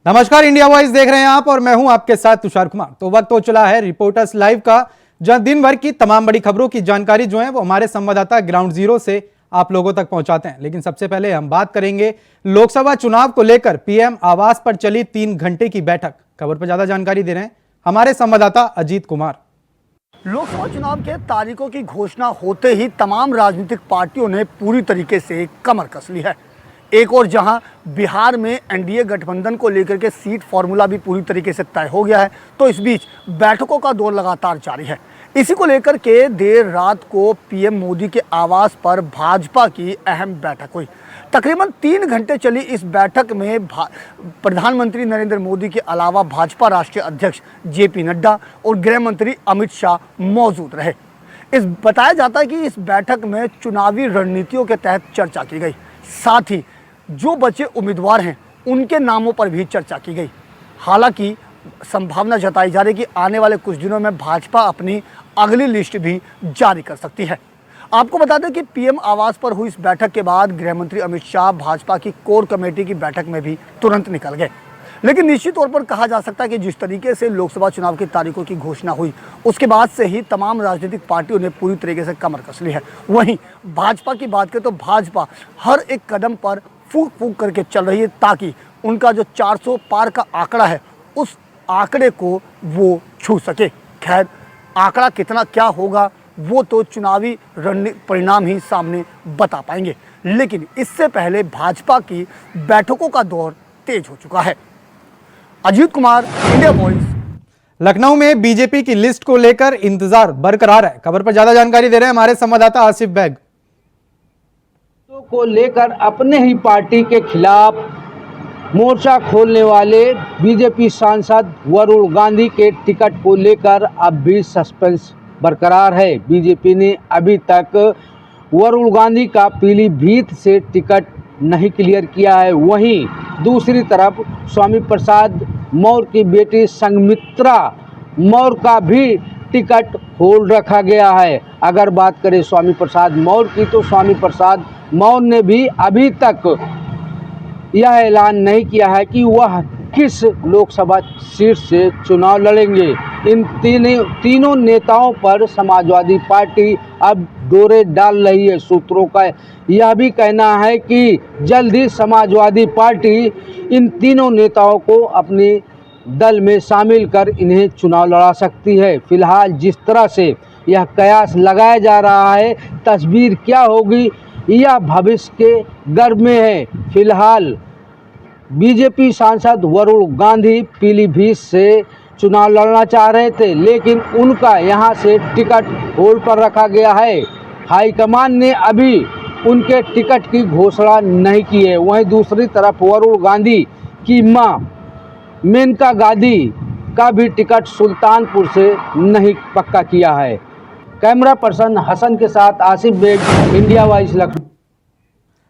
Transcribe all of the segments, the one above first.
नमस्कार, India voice देख रहे हैं आप और मैं हूं आपके साथ तुषार कुमार। तो वक्त हो चला है रिपोर्टर्स लाइव का, जहां दिन भर की तमाम बड़ी खबरों की जानकारी जो है वो हमारे संवाददाता ग्राउंड जीरो से आप लोगों तक पहुंचाते हैं। लेकिन सबसे पहले हम बात करेंगे लोकसभा चुनाव को लेकर पीएम आवास पर चली 3 घंटे की बैठक। खबर पर ज्यादा जानकारी दे रहे हैं हमारे संवाददाता अजीत कुमार। लोकसभा चुनाव के तारीखों की घोषणा होते ही तमाम राजनीतिक पार्टियों ने पूरी तरीके से कमर कस ली है। एक और जहां बिहार में एनडीए गठबंधन को लेकर के सीट फॉर्मूला भी पूरी तरीके से तय हो गया है, तो इस बीच बैठकों का दौर लगातार जारी है। इसी को लेकर के देर रात को पीएम मोदी के आवास पर भाजपा की अहम बैठक हुई। तकरीबन 3 घंटे चली इस बैठक में प्रधानमंत्री नरेंद्र मोदी के अलावा भाजपा राष्ट्रीय अध्यक्ष जेपी नड्डा और गृह मंत्री अमित शाह मौजूद रहे। बताया जाता है कि इस बैठक में चुनावी रणनीतियों के तहत चर्चा की गई, साथ ही जो बचे उम्मीदवार हैं उनके नामों पर भी चर्चा की गई। हालांकि संभावना जताई जा रही है कि आने वाले कुछ दिनों में भाजपा अपनी अगली लिस्ट भी जारी कर सकती है। आपको बता दें कि पीएम आवास पर हुई इस बैठक के बाद गृह मंत्री अमित शाह भाजपा की कोर कमेटी की बैठक में भी तुरंत निकल गए। लेकिन निश्चित तौर पर कहा जा सकता है कि जिस तरीके से लोकसभा चुनाव की तारीखों की घोषणा हुई, उसके बाद से ही तमाम राजनीतिक पार्टियों ने पूरी तरीके से कमर कस ली है। वहीं भाजपा की बात करें तो भाजपा हर एक कदम पर फूंक फूंक करके चल रही है ताकि उनका जो 400 पार का आंकड़ा है उस आंकड़े को वो छू सके। खैर, आंकड़ा कितना क्या होगा वो तो चुनावी परिणाम ही सामने बता पाएंगे। लेकिन इससे पहले भाजपा की बैठकों का दौर तेज हो चुका है। Ajit Kumar, India voice. लखनऊ में बीजेपी की लिस्ट को लेकर इंतजार बरकरार है। खबर पर ज्यादा जानकारी दे रहे हैं हमारे संवाददाता आसिफ बैग। को लेकर अपने ही पार्टी के खिलाफ मोर्चा खोलने वाले बीजेपी सांसद वरुण गांधी के टिकट को लेकर अब भी सस्पेंस बरकरार है। बीजेपी ने अभी तक वरुण गांधी का पीलीभीत से टिकट नहीं क्लियर किया है। वहीं दूसरी तरफ स्वामी प्रसाद मौर्य की बेटी संघमित्रा मौर्य का भी टिकट होल्ड रखा गया है। अगर बात करें स्वामी प्रसाद मौर्य की, तो स्वामी प्रसाद मौर्य ने भी अभी तक यह ऐलान नहीं किया है कि वह किस लोकसभा सीट से चुनाव लड़ेंगे। इन तीनों नेताओं पर समाजवादी पार्टी अब डोरे डाल रही है। सूत्रों का यह भी कहना है कि जल्द ही समाजवादी पार्टी इन तीनों नेताओं को अपने दल में शामिल कर इन्हें चुनाव लड़ा सकती है। फिलहाल जिस तरह से यह कयास लगाया जा रहा है, तस्वीर क्या होगी यह भविष्य के गर्भ में है। फिलहाल बीजेपी सांसद वरुण गांधी पीलीभीत से चुनाव लड़ना चाह रहे थे, लेकिन उनका यहां से टिकट होल्ड पर रखा गया है। हाईकमान ने अभी उनके टिकट की घोषणा नहीं की है। वहीं दूसरी तरफ वरुण गांधी की मां मेनका गांधी का भी टिकट सुल्तानपुर से नहीं पक्का किया है। कैमरा पर्सन हसन के साथ आसिफ बेग, इंडिया वॉइस, लखनऊ।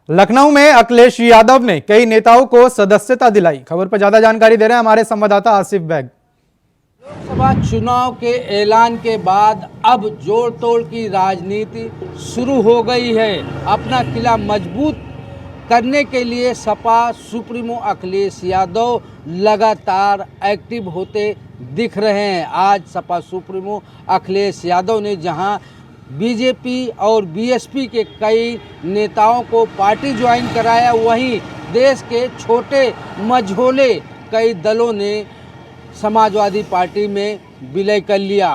लखनऊ में अखिलेश यादव ने कई नेताओं को सदस्यता दिलाई। खबर पर ज्यादा जानकारी दे रहे हैं हमारे संवाददाता आसिफ बैग। लोकसभा चुनाव के ऐलान के बाद अब जोड़ तोड़ की राजनीति शुरू हो गई है। अपना किला मजबूत करने के लिए सपा सुप्रीमो अखिलेश यादव लगातार एक्टिव होते दिख रहे हैं। आज सपा सुप्रीमो अखिलेश यादव ने जहां बीजेपी और बीएसपी के कई नेताओं को पार्टी ज्वाइन कराया, वहीं देश के छोटे मझोले कई दलों ने समाजवादी पार्टी में विलय कर लिया।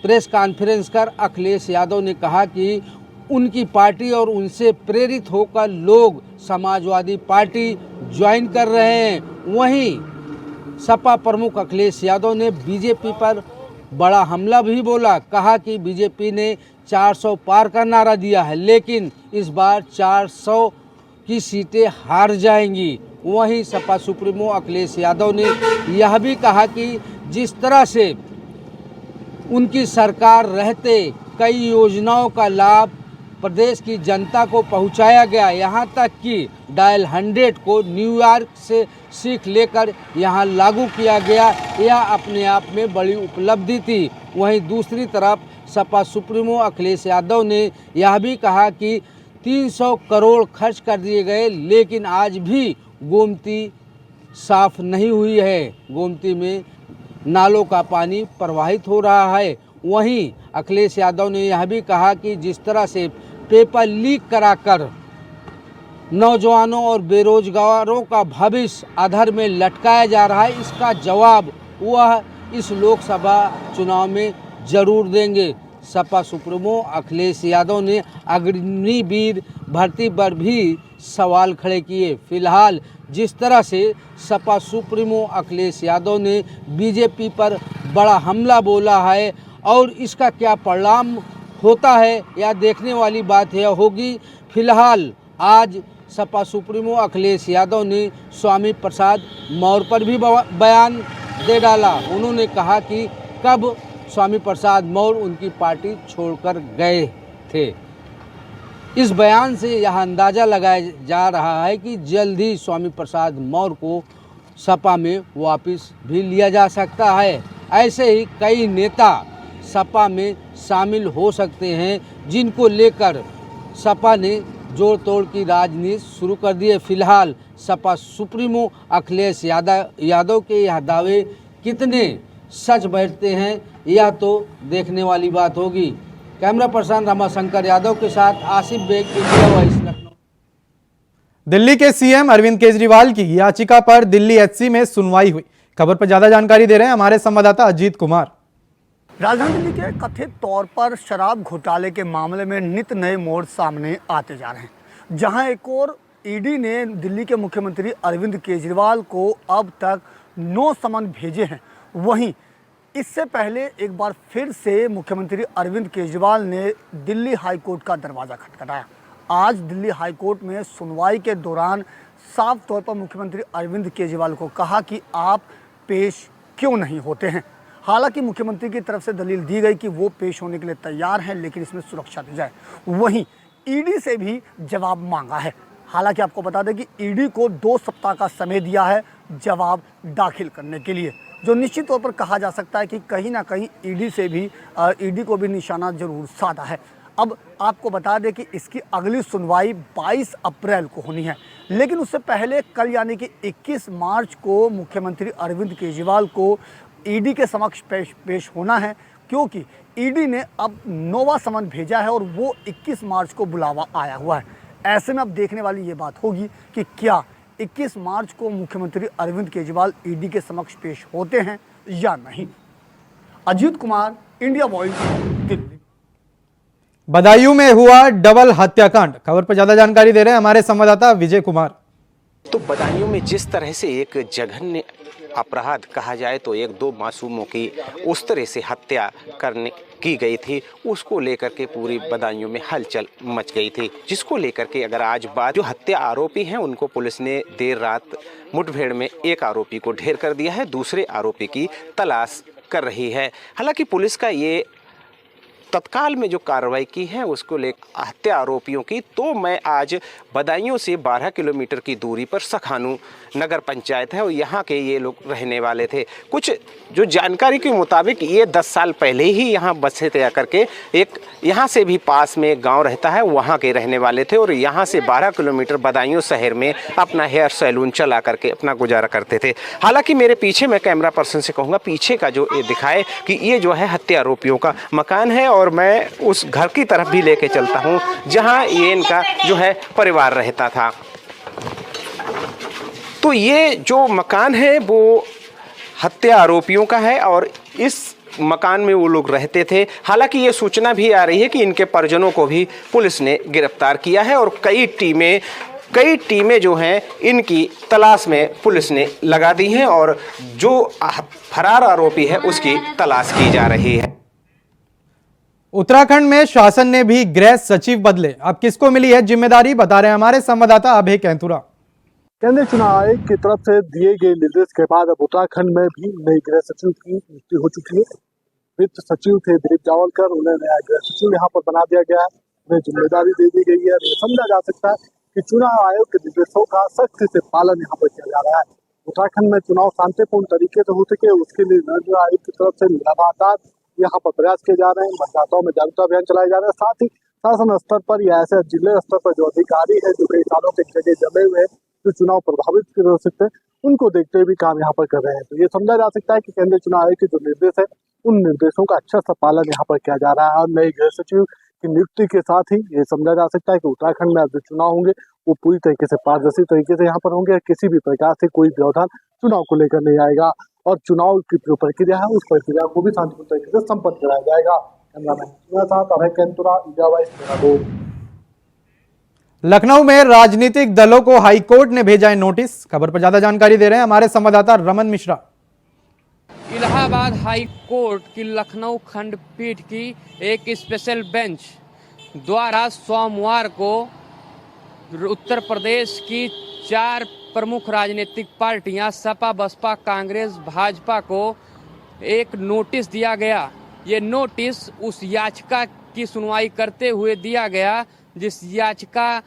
प्रेस कॉन्फ्रेंस कर अखिलेश यादव ने कहा कि उनकी पार्टी और उनसे प्रेरित होकर लोग समाजवादी पार्टी ज्वाइन कर रहे हैं। वहीं सपा प्रमुख अखिलेश यादव ने बीजेपी पर बड़ा हमला भी बोला। कहा कि बीजेपी ने 400 पार का नारा दिया है, लेकिन इस बार 400 की सीटें हार जाएंगी। वहीं सपा सुप्रीमो अखिलेश यादव ने यह भी कहा कि जिस तरह से उनकी सरकार रहते कई योजनाओं का लाभ प्रदेश की जनता को पहुंचाया गया, यहां तक कि डायल 100 को न्यूयॉर्क से सीख लेकर यहां लागू किया गया, यह अपने आप में बड़ी उपलब्धि थी। वहीं दूसरी तरफ सपा सुप्रीमो अखिलेश यादव ने यह भी कहा कि 300 करोड़ खर्च कर दिए गए, लेकिन आज भी गोमती साफ नहीं हुई है। गोमती में नालों का पानी प्रवाहित हो रहा है। वहीं अखिलेश यादव ने यह भी कहा कि जिस तरह से पेपर लीक कराकर नौजवानों और बेरोजगारों का भविष्य अधर में लटकाया जा रहा है, इसका जवाब वह इस लोकसभा चुनाव में जरूर देंगे। सपा सुप्रीमो अखिलेश यादव ने अग्निवीर भर्ती पर भी सवाल खड़े किए। फिलहाल जिस तरह से सपा सुप्रीमो अखिलेश यादव ने बीजेपी पर बड़ा हमला बोला है और इसका क्या परिणाम होता है यह देखने वाली बात यह होगी। फिलहाल आज सपा सुप्रीमो अखिलेश यादव ने स्वामी प्रसाद मौर्य पर भी बयान दे डाला। उन्होंने कहा कि कब स्वामी प्रसाद मौर्य उनकी पार्टी छोड़कर गए थे। इस बयान से यह अंदाज़ा लगाया जा रहा है कि जल्द ही स्वामी प्रसाद मौर्य को सपा में वापस भी लिया जा सकता है। ऐसे ही कई नेता सपा में शामिल हो सकते हैं, जिनको लेकर सपा ने जोड़ तोड़ की राजनीति शुरू कर दी है। फिलहाल सपा सुप्रीमो अखिलेश यादव के यह दावे कितने सच बैठते हैं यह तो देखने वाली बात होगी। कैमरा पर्सन रमाशंकर यादव के साथ आसिफ बेग, इंडिया वॉइस, लखनऊ। दिल्ली के सीएम अरविंद केजरीवाल की याचिका पर दिल्ली एचसी में सुनवाई हुई। खबर पर ज्यादा जानकारी दे रहे हैं हमारे संवाददाता अजीत कुमार। राजधानी दिल्ली के कथित तौर पर शराब घोटाले के मामले में नित नए मोड़ सामने आते जा रहे हैं। जहां एक और ईडी ने दिल्ली के मुख्यमंत्री अरविंद केजरीवाल को अब तक 9 समन भेजे हैं, वहीं इससे पहले एक बार फिर से मुख्यमंत्री अरविंद केजरीवाल ने दिल्ली हाई कोर्ट का दरवाज़ा खटखटाया। आज दिल्ली हाई कोर्ट में सुनवाई के दौरान साफ तौर पर मुख्यमंत्री अरविंद केजरीवाल को कहा कि आप पेश क्यों नहीं होते हैं। हालांकि मुख्यमंत्री की तरफ से दलील दी गई कि वो पेश होने के लिए तैयार हैं, लेकिन इसमें सुरक्षा दी जाए। वहीं ईडी से भी जवाब मांगा है। हालांकि आपको बता दें कि ईडी को 2 सप्ताह का समय दिया है जवाब दाखिल करने के लिए, जो निश्चित तौर पर कहा जा सकता है कि कहीं ना कहीं ईडी को भी निशाना जरूर साधा है। अब आपको बता दें कि इसकी अगली सुनवाई 22 अप्रैल को होनी है, लेकिन उससे पहले कल यानी कि 21 मार्च को मुख्यमंत्री अरविंद केजरीवाल को ईडी के समक्ष पेश होना है, क्योंकि ईडी ने अब 9वां समन भेजा है और वो 21 मार्च को बुलावा आया हुआ है। ऐसे में अब देखने वाली ये बात होगी कि क्या 21 मार्च को मुख्यमंत्री अरविंद केजरीवाल ईडी के समक्ष पेश होते हैं या नहीं। Ajit Kumar, India voice, Delhi. बदायूं में हुआ डबल हत्याकांड। खबर पर ज्यादा जानकारी दे रहे हैं हमारे संवाददाता विजय कुमार। तो बदायूं में जिस तरह से एक जघन्य अपराध कहा जाए तो 1-2 मासूमों की उस तरह से हत्या की गई थी, उसको लेकर के पूरी बदायूं में हलचल मच गई थी। जिसको लेकर के अगर आज बात, जो हत्या आरोपी हैं उनको पुलिस ने देर रात मुठभेड़ में एक आरोपी को ढेर कर दिया है, दूसरे आरोपी की तलाश कर रही है। हालांकि पुलिस का ये तत्काल में जो कार्रवाई की है उसको लेकर हत्या आरोपियों की, तो मैं आज बदायूं से 12 किलोमीटर की दूरी पर सखानू नगर पंचायत है और यहाँ के ये लोग रहने वाले थे। कुछ जो जानकारी के मुताबिक ये 10 साल पहले ही यहाँ बसे थे करके, एक यहाँ से भी पास में गांव रहता है, वहाँ के रहने वाले थे और यहाँ से 12 किलोमीटर बदायूं शहर में अपना हेयर सैलून चला करके अपना गुजारा करते थे। हालांकि मेरे पीछे, मैं कैमरा पर्सन से कहूँगा, पीछे का जो ये दिखाए कि ये जो है हत्या आरोपियों का मकान है और मैं उस घर की तरफ भी लेके चलता हूँ जहाँ ये इनका जो है परिवार रहता था। तो ये जो मकान है वो हत्या आरोपियों का है और इस मकान में वो लोग रहते थे। हालांकि ये सूचना भी आ रही है कि इनके परिजनों को भी पुलिस ने गिरफ्तार किया है और कई टीमें जो हैं इनकी तलाश में पुलिस ने लगा दी हैं और जो फरार आरोपी है उसकी तलाश की जा रही है। उत्तराखंड में शासन ने भी गृह सचिव बदले। अब किसको मिली है जिम्मेदारी, बता रहे हैं हमारे संवाददाता अभय कैंतुरा। केंद्रीय चुनाव आयोग की तरफ से दिए गए निर्देश के बाद अब उत्तराखंड में भी नई गृह सचिव की नियुक्ति हो चुकी है। वित्त सचिव थे दिलीप जावलकर, उन्हें नया गृह सचिव यहाँ पर बना दिया गया है, उन्हें जिम्मेदारी दे दी गई है। ये समझा जा सकता है कि चुनाव आयोग के निर्देशों का सख्ती से पालन यहाँ पर किया जा रहा है। उत्तराखंड में चुनाव शांतिपूर्ण तरीके से हो सके, उसके लिए निर्वाचन आयोग की तरफ से लगातार यहाँ पर प्रयास किए जा रहे हैं। मतदाताओं में जागरूकता अभियान चलाए जा रहे हैं। साथ ही शासन स्तर पर या ऐसे जिले स्तर पर जो अधिकारी है, जो कई सालों से जगह जमे हुए हैं, जो चुनाव प्रभावित कर सकते हैं, उनको देखते हुए भी काम यहाँ पर कर रहे हैं। तो ये समझा जा सकता है कि केंद्रीय चुनाव आयोग के जो निर्देश है उन निर्देशों का अच्छा सा पालन यहाँ पर किया जा रहा है। और नए गृह सचिव की नियुक्ति के साथ ही ये समझा जा सकता है कि उत्तराखंड में अब जो चुनाव होंगे वो पूरी तरीके से पारदर्शी तरीके से यहाँ पर होंगे और किसी भी प्रकार से कोई व्यवधान चुनाव को लेकर नहीं आएगा और चुनाव की जो प्रक्रिया है उस प्रक्रिया को भी शांतिपूर्ण तरीके से संपन्न कराया जाएगा। कैमरामैन के साथ अभय कैंतुरा, इंडिया वाइस, देहरादून। लखनऊ में राजनीतिक दलों को हाईकोर्ट ने भेजा है नोटिस। खबर पर ज्यादा जानकारी दे रहे हैं हमारे संवाददाता रमन मिश्रा। इलाहाबाद हाई कोर्ट की लखनऊ खंडपीठ की एक स्पेशल बेंच द्वारा सोमवार को उत्तर प्रदेश की 4 प्रमुख राजनीतिक पार्टियां सपा, बसपा, कांग्रेस, भाजपा को एक नोटिस दिया गया। ये नोटिस उस याचिका की सुनवाई करते हुए दिया गया जिस याचिका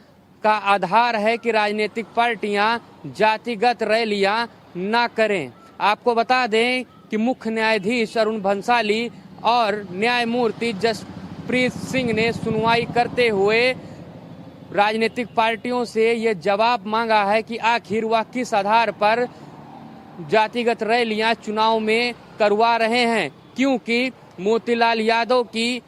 का आधार है कि राजनीतिक पार्टियां जातिगत रैलियां ना करें। आपको बता दें कि मुख्य न्यायाधीश अरुण भंसाली और न्यायमूर्ति जसप्रीत सिंह ने सुनवाई करते हुए राजनीतिक पार्टियों से ये जवाब मांगा है कि आखिर वह किस आधार पर जातिगत रैलियां चुनाव में करवा रहे हैं, क्योंकि मोतीलाल यादव की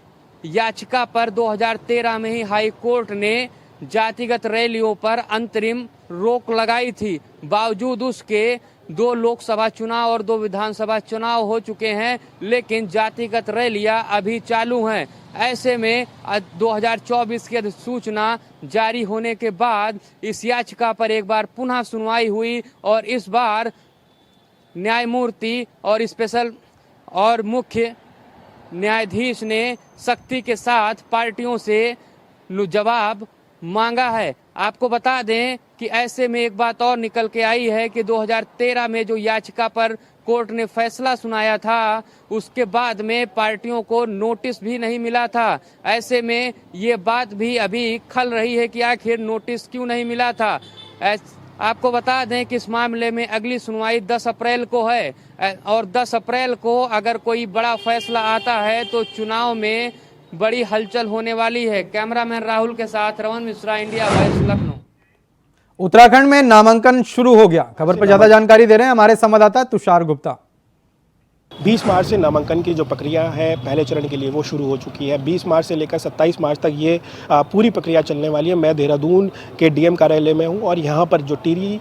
याचिका पर 2013 में ही हाई कोर्ट ने जातिगत रैलियों पर अंतरिम रोक लगाई थी। बावजूद उसके 2 लोकसभा चुनाव और 2 विधानसभा चुनाव हो चुके हैं, लेकिन जातिगत रैलियां अभी चालू हैं। ऐसे में 2024 की अधिसूचना जारी होने के बाद इस याचिका पर एक बार पुनः सुनवाई हुई और इस बार न्यायमूर्ति और स्पेशल और मुख्य न्यायाधीश ने सख्ती के साथ पार्टियों से जवाब मांगा है। आपको बता दें कि ऐसे में एक बात और निकल के आई है कि 2013 में जो याचिका पर कोर्ट ने फैसला सुनाया था उसके बाद में पार्टियों को नोटिस भी नहीं मिला था। ऐसे में ये बात भी अभी खल रही है कि आखिर नोटिस क्यों नहीं मिला था। आपको बता दें कि इस मामले में अगली सुनवाई 10 अप्रैल को है और 10 अप्रैल को अगर कोई बड़ा फैसला आता है तो चुनाव में बड़ी हलचल होने वाली है। कैमरामैन राहुल के साथ रमन मिश्रा, इंडिया वॉइस, लखनऊ। उत्तराखंड में नामांकन शुरू हो गया। खबर पर ज्यादा जानकारी दे रहे हैं हमारे संवाददाता तुषार गुप्ता। 20 मार्च से नामांकन की जो प्रक्रिया है पहले चरण के लिए वो शुरू हो चुकी है। 20 मार्च से लेकर 27 मार्च तक ये पूरी प्रक्रिया चलने वाली है। मैं देहरादून के डीएम कार्यालय में हूँ और यहाँ पर जो टिहरी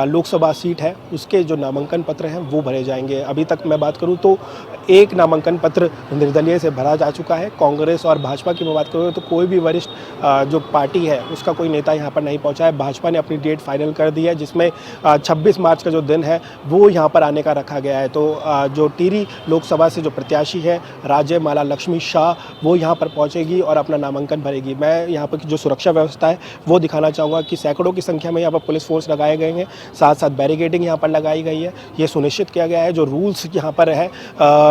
लोकसभा सीट है उसके जो नामांकन पत्र हैं वो भरे जाएंगे। अभी तक मैं बात करूँ तो एक नामांकन पत्र निर्दलीय से भरा जा चुका है। कांग्रेस और भाजपा की मैं बात करूँ तो कोई भी वरिष्ठ जो पार्टी है उसका कोई नेता यहाँ पर नहीं पहुँचा है। भाजपा ने अपनी डेट फाइनल कर दी है जिसमें 26 मार्च का जो दिन है वो यहाँ पर आने का रखा गया है। तो जो टिहरी लोकसभा से जो प्रत्याशी है राजे माला लक्ष्मी शाह वो यहाँ पर पहुँचेगी और अपना नामांकन भरेगी। मैं यहाँ पर जो सुरक्षा व्यवस्था है वो दिखाना चाहूँगा कि सैकड़ों की संख्या में यहाँ पर पुलिस फोर्स लगाए गए हैं, साथ साथ बैरिकेडिंग यहाँ पर लगाई गई है। ये सुनिश्चित किया गया है जो रूल्स यहाँ पर है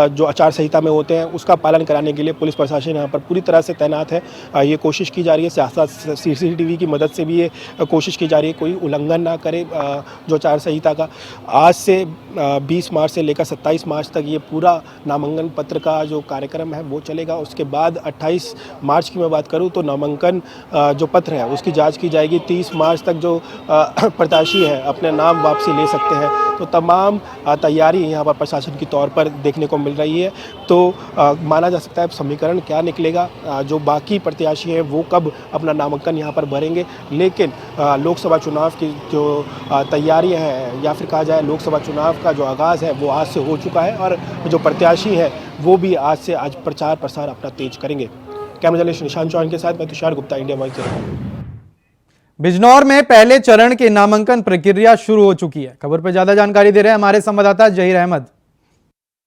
जो आचार संहिता में होते हैं उसका पालन कराने के लिए पुलिस प्रशासन यहाँ पर पूरी तरह से तैनात है। ये कोशिश की जा रही है, साथ साथ CCTV की मदद से भी ये कोशिश की जा रही है कोई उल्लंघन ना करे जो आचार संहिता का। आज से 20 मार्च से लेकर 27 मार्च तक ये पूरा नामांकन पत्र का जो कार्यक्रम है वो चलेगा। उसके बाद 28 मार्च की मैं बात करूँ तो नामांकन जो पत्र है उसकी जाँच की जाएगी। 30 मार्च तक जो प्रत्याशी है अपने नाम वापसी ले सकते हैं। तो तमाम तैयारी यहाँ पर प्रशासन की तौर पर देखने को मिल रही है। तो माना जा सकता है समीकरण क्या निकलेगा, जो बाकी प्रत्याशी हैं वो कब अपना नामांकन यहाँ पर भरेंगे, लेकिन लोकसभा चुनाव की जो तैयारियाँ हैं या फिर कहा जाए लोकसभा चुनाव का जो आगाज़ है वो आज से हो चुका है और जो प्रत्याशी है वो भी आज प्रचार प्रसार अपना तेज करेंगे। कैमरा जर्नलिस्ट निशांत चौहान के साथ मैं तुषार गुप्ता, इंडिया वॉइस। बिजनौर में पहले चरण की नामांकन प्रक्रिया शुरू हो चुकी है। खबर पर ज्यादा जानकारी दे रहे हैं हमारे संवाददाता जहीर अहमद।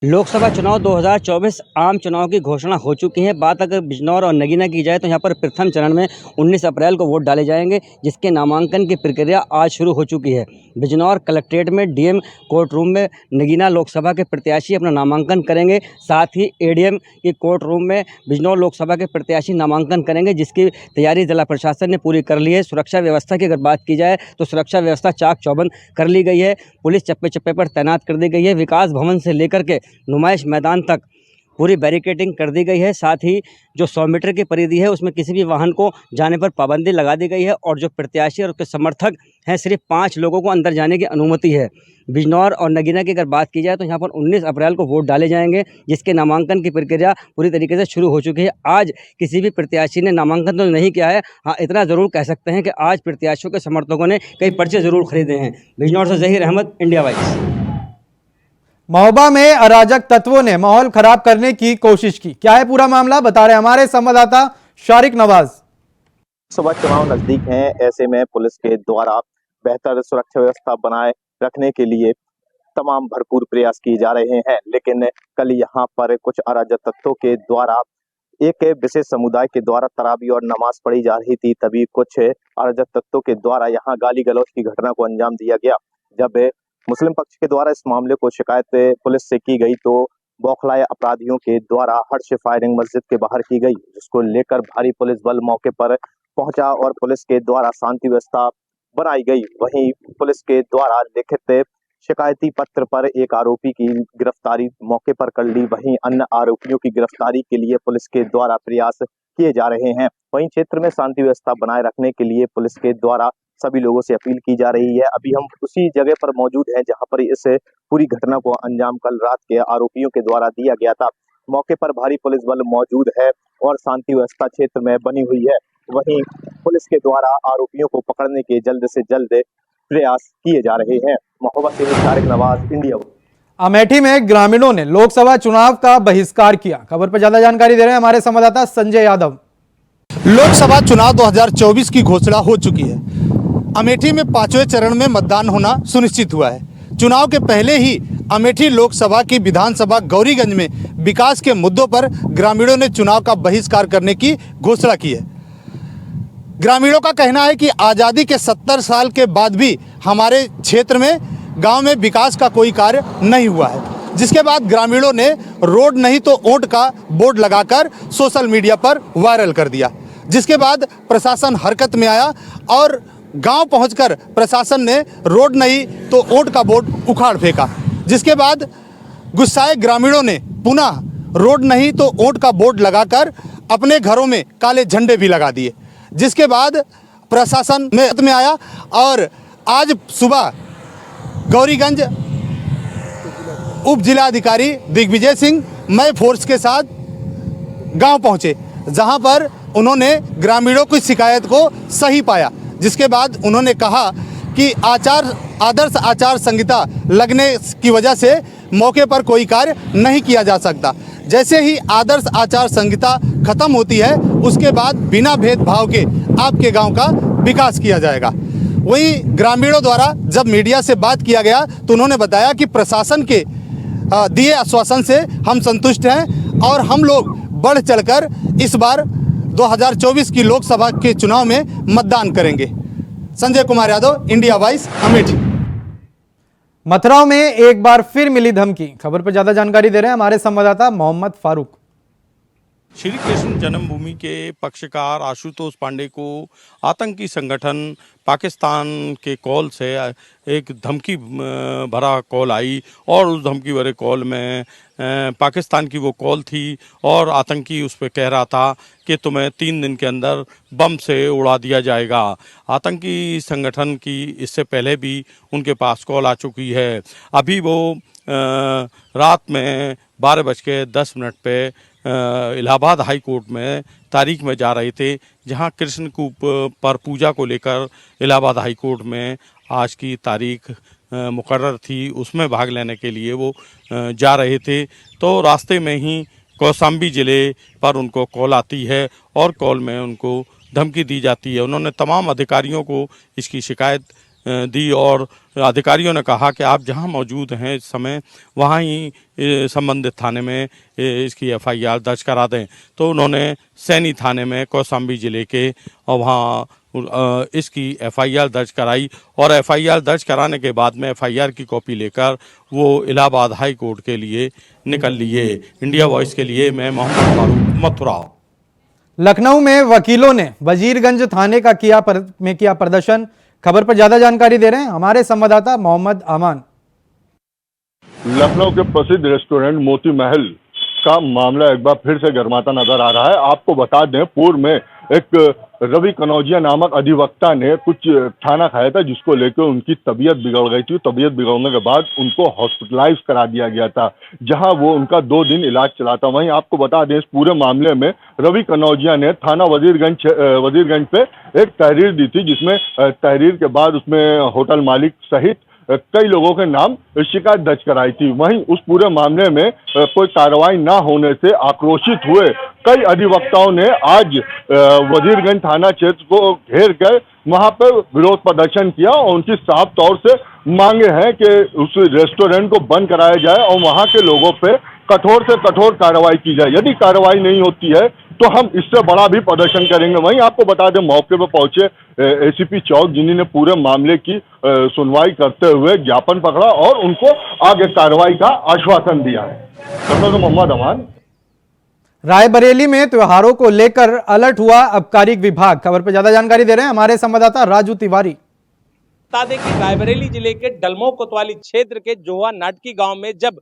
लोकसभा चुनाव 2024 आम चुनाव की घोषणा हो चुकी है। बात अगर बिजनौर और नगीना की जाए तो यहाँ पर प्रथम चरण में 19 अप्रैल को वोट डाले जाएंगे, जिसके नामांकन की प्रक्रिया आज शुरू हो चुकी है। बिजनौर कलेक्ट्रेट में डीएम कोर्ट रूम में नगीना लोकसभा के प्रत्याशी अपना नामांकन करेंगे, साथ ही एडीएम की कोर्ट रूम में बिजनौर लोकसभा के प्रत्याशी नामांकन करेंगे, जिसकी तैयारी जिला प्रशासन ने पूरी कर ली है। सुरक्षा व्यवस्था की अगर बात की जाए तो सुरक्षा व्यवस्था चाक चौबंद कर ली गई है। पुलिस चप्पे चप्पे पर तैनात कर दी गई है। विकास भवन से लेकर के नुमाइश मैदान तक पूरी बैरिकेडिंग कर दी गई है। साथ ही जो 100 मीटर की परिधि है उसमें किसी भी वाहन को जाने पर पाबंदी लगा दी गई है और जो प्रत्याशी और उसके समर्थक हैं सिर्फ 5 लोगों को अंदर जाने की अनुमति है। बिजनौर और नगीना की अगर बात की जाए तो यहाँ पर 19 अप्रैल को वोट डाले जाएंगे, जिसके नामांकन की प्रक्रिया पूरी तरीके से शुरू हो चुकी है। आज किसी भी प्रत्याशी ने नामांकन तो नहीं किया है, हाँ इतना ज़रूर कह सकते हैं कि आज प्रत्याशियों के समर्थकों ने कई पर्चे ज़रूर खरीदे हैं। बिजनौर से जहीर अहमद, इंडिया वाइस। महोबा में अराजक तत्वों ने माहौल खराब करने की कोशिश की। क्या है पूरा मामला, बता रहे हमारे संवाददाता शारिक नवाज। लोकसभा चुनाव नजदीक हैं, ऐसे में पुलिस के द्वारा बेहतर सुरक्षा व्यवस्था बनाए रखने के लिए तमाम भरपूर प्रयास किए जा रहे हैं। लेकिन कल यहाँ पर कुछ अराजक तत्वों के द्वारा एक विशेष समुदाय के द्वारा तरावी और नमाज पढ़ी जा रही थी, तभी कुछ अराजक तत्वों के द्वारा यहाँ गाली गलौज की घटना को अंजाम दिया गया। जब मुस्लिम पक्ष के द्वारा इस मामले को शिकायत पुलिस से की गई तो बौखलाए अपराधियों के द्वारा हर्ष फायरिंग मस्जिद के बाहर की गई, जिसको लेकर भारी पुलिस बल मौके पर पहुंचा और पुलिस के द्वारा शांति व्यवस्था बनाई गई। वहीं पुलिस के द्वारा लिखित शिकायती पत्र पर एक आरोपी की गिरफ्तारी मौके पर कर ली। वहीं अन्य आरोपियों की गिरफ्तारी के लिए पुलिस के द्वारा प्रयास किए जा रहे हैं। वहीं क्षेत्र में शांति व्यवस्था बनाए रखने के लिए पुलिस के द्वारा सभी लोगों से अपील की जा रही है। अभी हम उसी जगह पर मौजूद हैं जहां पर इस पूरी घटना को अंजाम कल रात के आरोपियों के द्वारा दिया गया था। मौके पर भारी पुलिस बल मौजूद है और शांति व्यवस्था क्षेत्र में बनी हुई है। वहीं पुलिस के द्वारा आरोपियों को पकड़ने के जल्द से जल्द प्रयास किए जा रहे हैं। महोबा से शारिक नवाज, इंडिया। अमेठी में ग्रामीणों ने लोकसभा चुनाव का बहिष्कार किया। खबर पर ज्यादा जानकारी दे रहे हैं हमारे संवाददाता संजय यादव। लोकसभा चुनाव 2024 की घोषणा हो चुकी है। अमेठी में 5वें चरण में मतदान होना सुनिश्चित हुआ है। चुनाव के पहले ही अमेठी लोकसभा की विधानसभा गौरीगंज में विकास के मुद्दों पर ग्रामीणों ने चुनाव का बहिष्कार करने की घोषणा की है। ग्रामीणों का कहना है कि आज़ादी के 70 साल के बाद भी हमारे क्षेत्र में गांव में विकास का कोई कार्य नहीं हुआ है, जिसके बाद ग्रामीणों ने रोड नहीं तो वोट का बोर्ड लगाकर सोशल मीडिया पर वायरल कर दिया। जिसके बाद प्रशासन हरकत में आया और गांव पहुंचकर प्रशासन ने रोड नहीं तो वोट का बोर्ड उखाड़ फेंका। जिसके बाद गुस्साए ग्रामीणों ने पुनः रोड नहीं तो वोट का बोर्ड लगाकर अपने घरों में काले झंडे भी लगा दिए। जिसके बाद प्रशासन में आया और आज सुबह गौरीगंज उप जिलाधिकारी दिग्विजय सिंह मय फोर्स के साथ गांव पहुंचे, जहां पर उन्होंने ग्रामीणों की शिकायत को सही पाया। जिसके बाद उन्होंने कहा कि आदर्श आचार संहिता लगने की वजह से मौके पर कोई कार्य नहीं किया जा सकता। जैसे ही आदर्श आचार संहिता खत्म होती है उसके बाद बिना भेदभाव के आपके गांव का विकास किया जाएगा। वहीं ग्रामीणों द्वारा जब मीडिया से बात किया गया तो उन्होंने बताया कि प्रशासन के दिए आश्वासन से हम संतुष्ट हैं और हम लोग बढ़ चढ़कर इस बार 2024 की लोकसभा के चुनाव में मतदान करेंगे। Sanjay Kumar Yadav, India voice, Amethi. मथुरा में एक बार फिर मिली धमकी। खबर पर ज्यादा जानकारी दे रहे हैं हमारे संवाददाता मोहम्मद फारूक। श्री कृष्ण जन्मभूमि के पक्षकार आशुतोष पांडे को आतंकी संगठन पाकिस्तान के कॉल से एक धमकी भरा कॉल आई और उस धमकी भरे कॉल में पाकिस्तान की वो कॉल थी और आतंकी उस पर कह रहा था कि तुम्हें 3 दिन के अंदर बम से उड़ा दिया जाएगा। आतंकी संगठन की इससे पहले भी उनके पास कॉल आ चुकी है। अभी वो रात में 12:10 पे इलाहाबाद हाई कोर्ट में तारीख में जा रहे थे, जहां कृष्ण कूप पर पूजा को लेकर इलाहाबाद हाई कोर्ट में आज की तारीख मुकर्रर थी, उसमें भाग लेने के लिए वो जा रहे थे। तो रास्ते में ही कौशाम्बी ज़िले पर उनको कॉल आती है और कॉल में उनको धमकी दी जाती है। उन्होंने तमाम अधिकारियों को इसकी शिकायत दी और अधिकारियों ने कहा कि आप जहां मौजूद हैं इस समय वहां ही संबंधित थाने में इसकी एफआईआर दर्ज करा दें। तो उन्होंने सैनी थाने में कौशाम्बी ज़िले के और वहाँ इसकी एफआईआर दर्ज कराई और एफआईआर दर्ज कराने के बाद में एफआईआर की कॉपी लेकर वो इलाहाबाद हाई कोर्ट के लिए निकल लिए। इंडिया वॉइस के लिए मैं मोहम्मद फारूक, मथुरा। लखनऊ में वकीलों ने वजीरगंज थाने का किया प्रदर्शन। खबर पर ज्यादा जानकारी दे रहे हैं हमारे संवाददाता मोहम्मद अमान। लखनऊ के प्रसिद्ध रेस्टोरेंट मोती महल का मामला एक बार फिर से गर्माता नजर आ रहा है। आपको बता दें, पूर्व में एक रवि कनौजिया नामक अधिवक्ता ने कुछ खाना खाया था जिसको लेकर उनकी तबीयत बिगड़ गई थी। तबीयत बिगड़ने के बाद उनको हॉस्पिटलाइज करा दिया गया था, जहां वो उनका 2 दिन इलाज चला था। वहीं आपको बता दें, इस पूरे मामले में रवि कनौजिया ने थाना वजीरगंज पे एक तहरीर दी थी, जिसमें तहरीर के बाद उसमें होटल मालिक सहित कई लोगों के नाम शिकायत दर्ज कराई थी। वहीं उस पूरे मामले में कोई कार्रवाई ना होने से आक्रोशित हुए कई अधिवक्ताओं ने आज वजीरगंज थाना क्षेत्र को घेर कर वहां पर विरोध प्रदर्शन किया और उनकी साफ तौर से मांगे हैं कि उस रेस्टोरेंट को बंद कराया जाए और वहां के लोगों पे कठोर से कठोर कार्रवाई की जाए। यदि कार्रवाई नहीं होती है तो हम इससे बड़ा भी प्रदर्शन करेंगे। वहीं आपको बता दें, मौके पर पहुंचे एसीपी चौक, जिन्होंने पूरे मामले की सुनवाई करते हुए ज्ञापन पकड़ा और उनको आगे कार्रवाई का आश्वासन दिया है। मोहम्मद अमान। रायबरेली में त्योहारों को लेकर अलर्ट हुआ आबकारी विभाग। खबर पर ज्यादा जानकारी दे रहे हैं हमारे संवाददाता राजू तिवारी। बता दें कि रायबरेली जिले के डलमो कोतवाली क्षेत्र के जोहा नाटकी गांव में जब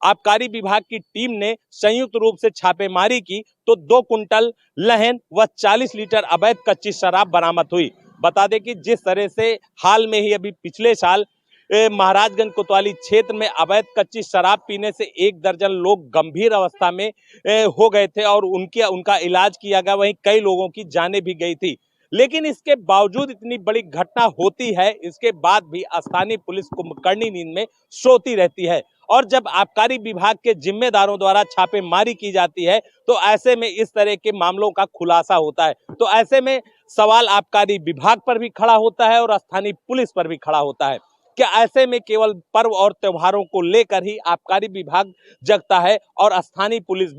आबकारी विभाग की टीम ने संयुक्त रूप से छापेमारी की तो 2 कुंटल लहन व 40 लीटर अवैध कच्ची शराब बरामद हुई। बता दें कि जिस तरह से हाल में ही अभी पिछले साल महाराजगंज कोतवाली क्षेत्र में अवैध कच्ची शराब पीने से 1 दर्जन लोग गंभीर अवस्था में हो गए थे और उनका इलाज किया गया, वहीं कई लोगों की जानें भी गई थी। लेकिन इसके बावजूद इतनी बड़ी घटना होती है, इसके बाद भी स्थानीय पुलिस कुंभकर्णी नींद में सोती रहती है और जब आबकारी विभाग के जिम्मेदारों द्वारा छापेमारी की जाती है तो ऐसे में इस तरह के मामलों का खुलासा होता है। तो ऐसे में सवाल आबकारी विभाग पर भी खड़ा होता है और स्थानीय पुलिस पर भी खड़ा होता है। क्या ऐसे में केवल पर्व और त्योहारों को लेकर ही आबकारी विभाग जगता है और स्थानीय पुलिस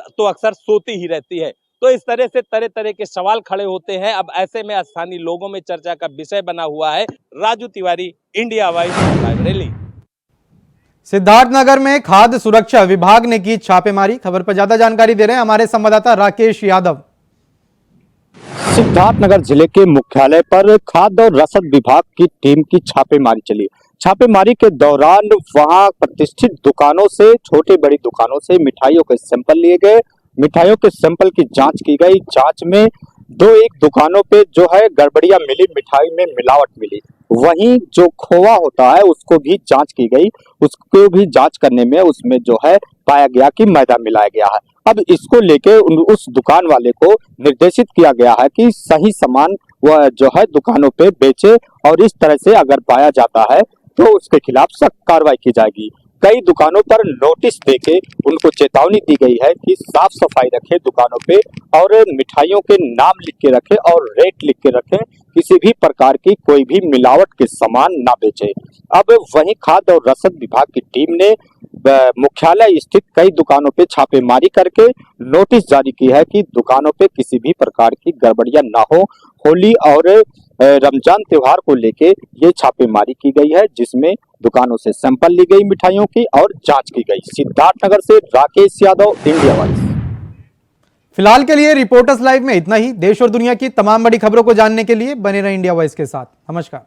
तो अक्सर सोती ही रहती है? तो इस तरह से तरह तरह के सवाल खड़े होते हैं। अब ऐसे में स्थानीय लोगों में चर्चा का विषय बना हुआ है। Raju Tiwari, India voice, Raebareli. सिद्धार्थनगर में खाद्य सुरक्षा विभाग ने की छापेमारी। खबर पर ज्यादा जानकारी दे रहे हैं हमारे संवाददाता राकेश यादव। सिद्धार्थनगर जिले के मुख्यालय पर खाद्य और रसद विभाग की टीम की छापेमारी चली। छापेमारी के दौरान वहां प्रतिष्ठित दुकानों से, छोटी बड़ी दुकानों से मिठाइयों के सैंपल लिए गए। मिठाइयों के सैंपल की जांच की गई। जांच में 2-1 दुकानों पे जो है गड़बड़ियां मिली, मिठाई में मिलावट मिली। वहीं जो खोवा होता है उसको भी जांच की गई। उसको भी जांच करने में उसमें जो है पाया गया कि मैदा मिलाया गया है। अब इसको लेके उस दुकान वाले को निर्देशित किया गया है कि सही सामान वह जो है दुकानों पे बेचे और इस तरह से अगर पाया जाता है तो उसके खिलाफ सख्त कार्रवाई की जाएगी। कई दुकानों पर नोटिस देके उनको चेतावनी दी गई है कि साफ सफाई रखें दुकानों पे और मिठाइयों के नाम लिख के रखें और रेट लिख के रखें। किसी भी प्रकार की कोई भी मिलावट के सामान ना बेचे। अब वहीं खाद्य और रसद विभाग की टीम ने मुख्यालय स्थित कई दुकानों पे छापेमारी करके नोटिस जारी की है कि दुकानों पे किसी भी प्रकार की गड़बड़ियां ना हो। होली और रमजान त्योहार को लेके ये छापेमारी की गई है, जिसमें दुकानों से सैंपल ली गई मिठाइयों की और जांच की गई। सिद्धार्थनगर से राकेश यादव, इंडिया वाइज। फिलहाल के लिए रिपोर्टर्स लाइव में इतना ही। देश और दुनिया की तमाम बड़ी खबरों को जानने के लिए बने रहें इंडिया वॉइस के साथ। नमस्कार।